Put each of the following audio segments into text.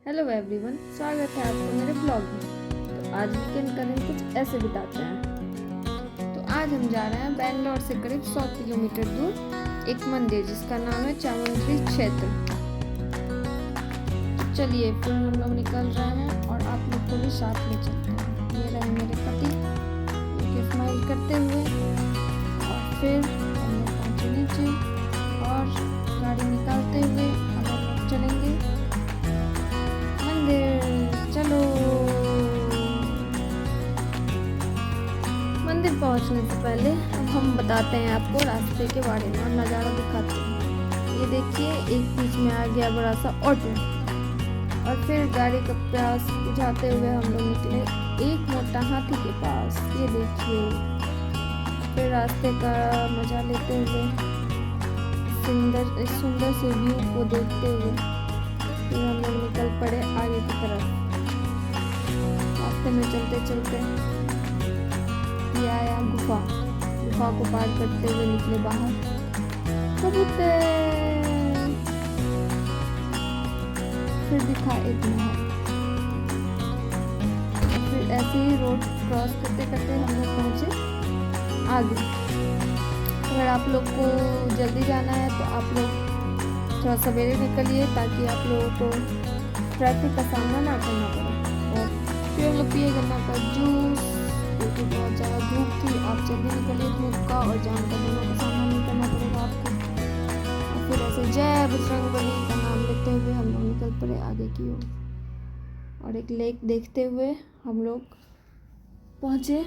Hello everyone, स्वागत है आपको मेरे ब्लॉग में। तो आज वीकेंड का दिन कुछ ऐसे बिताते हैं। तो आज हम जा रहे हैं बैंगलोर से करीब 100 किलोमीटर दूर एक मंदिर जिसका नाम है चामुंडरी क्षेत्र। तो चलिए फिर हम लोग निकल रहे हैं और आप लोग को भी साथ में चलते हैं। ये रहे मेरे पति जो स्माइल करते हुए। और फिर हम लोग पहुँचे नीचे और गाड़ी निकालते हुए हम लोग चलेंगे चलो। मंदिर पहुंचने से पहले अब हम बताते हैं आपको रास्ते के बारे में और नज़ारा दिखाते हैं। ये देखिए, एक बीच में आ गया बड़ा सा ऑटो और फिर गाड़ी का प्यास बुझाते हुए हम लोग निकले एक मोटा हाथी के पास। ये देखिए, फिर रास्ते का मजा लेते हुए सुंदर से व्यू को देखते हुए फिर हम लोग निकल पड़े आगे की तरफ। रास्ते में चलते चलते ये आया गुफा को पार करते हुए निकले बाहर। कबूतर फिर दिखा एक महल। फिर ऐसे ही रोड क्रॉस करते करते हम लोग पहुंचे आगे। अगर आप लोग को जल्दी जाना है तो आप लोग थोड़ा सवेरे निकलिए ताकि आप लोगों को ट्रैफिक का सामना ना करना पड़े। और फिर हम लोग पिए गन्ना का जूस, क्योंकि बहुत ज़्यादा धूप थी। आप जल्दी निकलिए धूप का और जाम का दोनों का सामना नहीं करना पड़ेगा आपको। और फिर ऐसे जय बजरंगबली का नाम लेते हुए हम लोग निकल पड़े आगे की ओर। और एक लेक देखते हुए हम लोग पहुँचे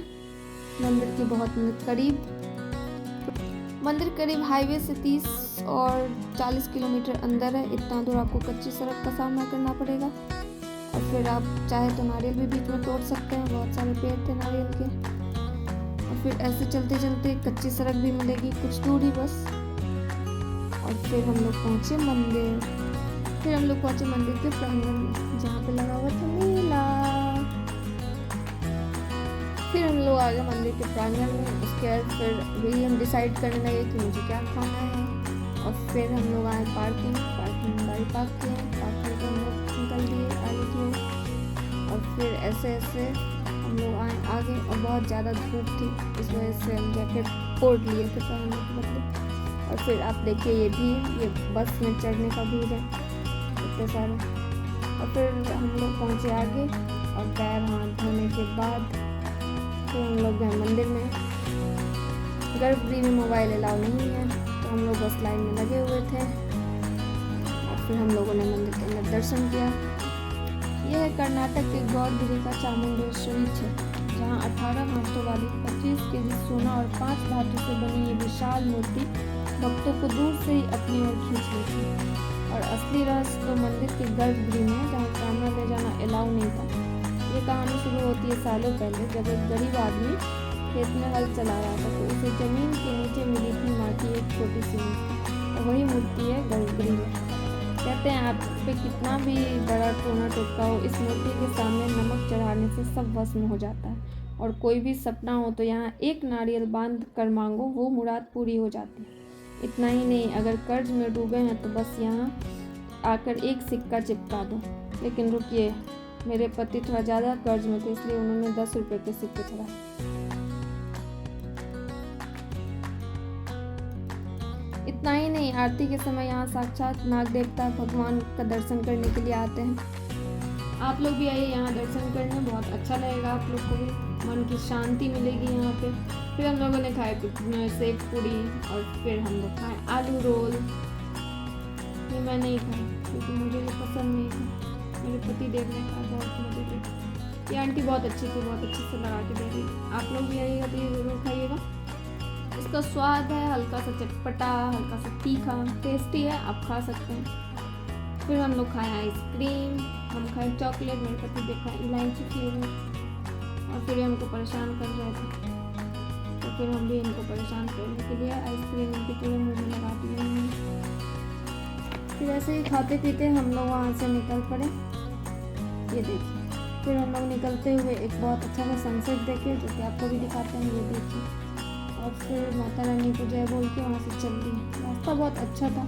मंदिर के बहुत करीब। मंदिर करीब हाईवे से 30 और 40 किलोमीटर अंदर है। इतना दूर आपको कच्ची सड़क का सामना करना पड़ेगा। और फिर आप चाहे तो नारियल भी बीच में तोड़ सकते हैं, बहुत सारे पेड़ थे नारियल के। और फिर ऐसे चलते चलते कच्ची सड़क भी मिलेगी कुछ दूर ही बस। और फिर हम लोग पहुँचे मंदिर। फिर हम लोग पहुँचे मंदिर के प्रांगण में जहाँ पे लगा हुआ था मेला। फिर हम लोग आ गए मंदिर के प्रांगण में। उसके बाद फिर वही हम डिसाइड करने लगे कि मुझे क्या खाना है। और फिर हम लोग आए पार्किंग में गाड़ी पार्क किए। पार्किंग पे हम लोग निकल दिए आगे की ओर। और फिर ऐसे हम लोग आए आगे और बहुत ज़्यादा धूप थी, इस वजह से हम जैकेट ओढ़ लिए थे पहनने के बदले। और फिर आप देखिए ये बस में चढ़ने का भीड़ है इतने सारे। और फिर हम लोग पहुँचे आगे और पैर हाथ धोने के बाद फिर हम लोग गए मंदिर में। गर्भगृह में मोबाइल अलाउ नहीं है तो हम लोग बस लाइन में लगे हुए थे। और फिर हम लोगों ने मंदिर के अंदर दर्शन किया। यह है कर्नाटक के गौरगिरी का चामुंडेश्वरी क्षेत्र, जहाँ 18 हाथों वाली 25 केजी सोना और 5 धातु से बनी ये विशाल मूर्ति भक्तों को दूर से ही अपनी ओर खींच लेती। और असली रहस्य तो मंदिर के गर्भगृह में, जहाँ कैमरा ले जाना अलाउ नहीं था। ये कहानी शुरू होती है सालों पहले, जब एक गरीब आदमी खेत में हल चला रहा था तो उसे जमीन के नीचे मिली थी माँ की एक छोटी सी मूर्ति। और वही मूर्ति है गर्भगृह में। कहते हैं आप पे कितना भी बड़ा टोना टोटका हो, इस मूर्ति के सामने नमक चढ़ाने से सब भस्म हो जाता है। और कोई भी सपना हो तो यहाँ एक नारियल बांध कर मांगो, वो मुराद पूरी हो जाती है। इतना ही नहीं, अगर कर्ज में डूबे हैं तो बस यहाँ आकर एक सिक्का चिपका दो। लेकिन रुकिए, मेरे पति थोड़ा ज़्यादा कर्ज में थे, इसलिए उन्होंने 10 रुपये के सिक्के चढ़ाए। इतना ही नहीं, आरती के समय यहाँ साक्षात नाग देवता भगवान का दर्शन करने के लिए आते हैं। आप लोग भी आइए यहाँ दर्शन करने, बहुत अच्छा लगेगा आप लोग को भी, मन की शांति मिलेगी यहाँ पे। फिर हम लोगों ने खाए सेव पूरी और फिर हम लोग खाए आलू रोल। ये मैं नहीं खाई क्योंकि मुझे ये पसंद नहीं था, मेरे पति देव ने खाया, बहुत मजे थे। ये आंटी बहुत अच्छी थी, बहुत अच्छे से लगा के दे रही। आप लोग भी आइएगा तो ये ज़रूर खाइएगा। इसका स्वाद है हल्का सा चटपटा, हल्का सा तीखा, टेस्टी है, आप खा सकते हैं। फिर हम लोग खाए आइसक्रीम, हम खाए चॉकलेट, मेरे पति देखा इलायची फ्लेवर। और फिर हमको परेशान कर रहे थे तो फिर हम भी इनको परेशान करने के लिए आइसक्रीम इनके पूरे मुँह में लगा दिए। फिर ऐसे ही खाते पीते हम लोग वहाँ से निकल पड़े। ये देखिए, फिर हम लोग निकलते हुए एक बहुत अच्छा सा सनसेट देखे, जो कि आपको भी दिखाते हैं। ये देखिए, और फिर माता रानी को जय बोल के वहाँ से चल दिए। रास्ता बहुत अच्छा था,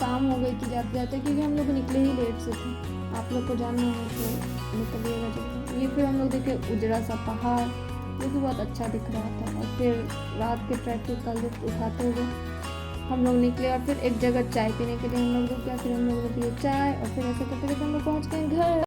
शाम हो गई थी जाते जाते, क्योंकि हम लोग निकले ही लेट से थे। आप लोग को जानना है तो निकलिएगा जरूर। ये फिर हम लोग देखे उजड़ा सा पहाड़, जो कि बहुत अच्छा दिख रहा था। और फिर रात के ट्रैफिक का लुत्फ उठाते हुए हम लोग निकले और फिर एक जगह चाय पीने के लिए हम लोग रुक गए। फिर हम लोग पिए चाय और फिर ऐसे करते करते हम लोग पहुँच गए घर।